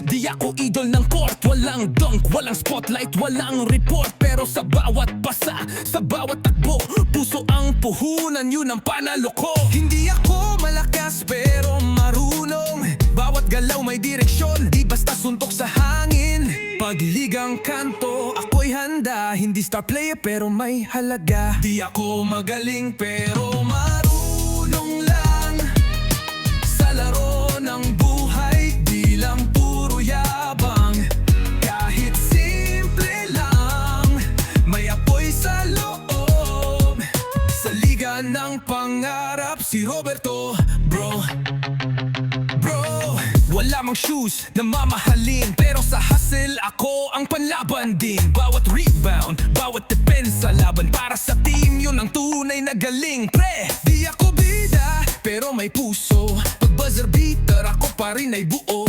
Di ako idol ng court. Walang dunk, walang spotlight, walang report. Pero sa bawat pasa, sa bawat takbo, puso ang puhunan, yun ang panalo ko. Hindi ako malakas pero marunong. Bawat galaw may direksyon, di basta suntok sa hangin. Pagligang kanto, ako'y handa. Hindi star player pero may halaga. Di ako magaling pero marunong lang sa laro ng buhay. Di lang puro yabang, kahit simple lang, may apoy sa loob. Sa liga ng pangarap, si Roberto, bro. Wala mang shoes na mamahalin, pero sa hustle ako ang panlaban din. Bawat rebound, bawat depensa, laban para sa team, yun ang tunay na galing. Pre, di ako bida, pero may puso. Pag buzzer beater, ako pa rin ay buo.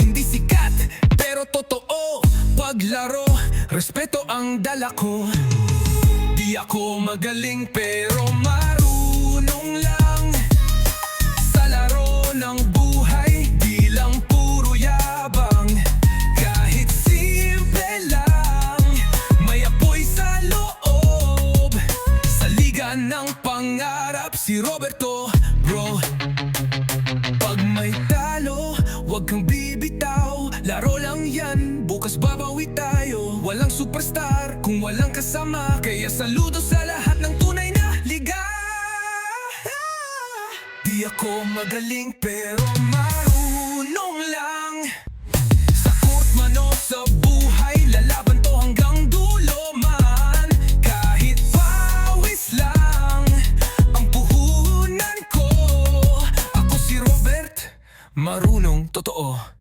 Hindi sikat, pero totoo. Paglaro, respeto ang dala ko. Di ako magaling, pero marunong lang sa laro ng buhay. Di lang puro yabang, kahit simple lang, may apoy sa loob. Sa liga ng pangarap, si Roberto, bro. Pag may talo, wag kang bibitaw. Laro lang yan, bukas babawi tayo. Walang superstar kung walang kasama, kaya saludo sa lahat ng tunay na liga. Di ako magaling pero marunong lang. Sa court man o sa buhay, lalaban to hanggang dulo man. Kahit pawis lang ang puhunan ko, ako si Robert, marunong totoo.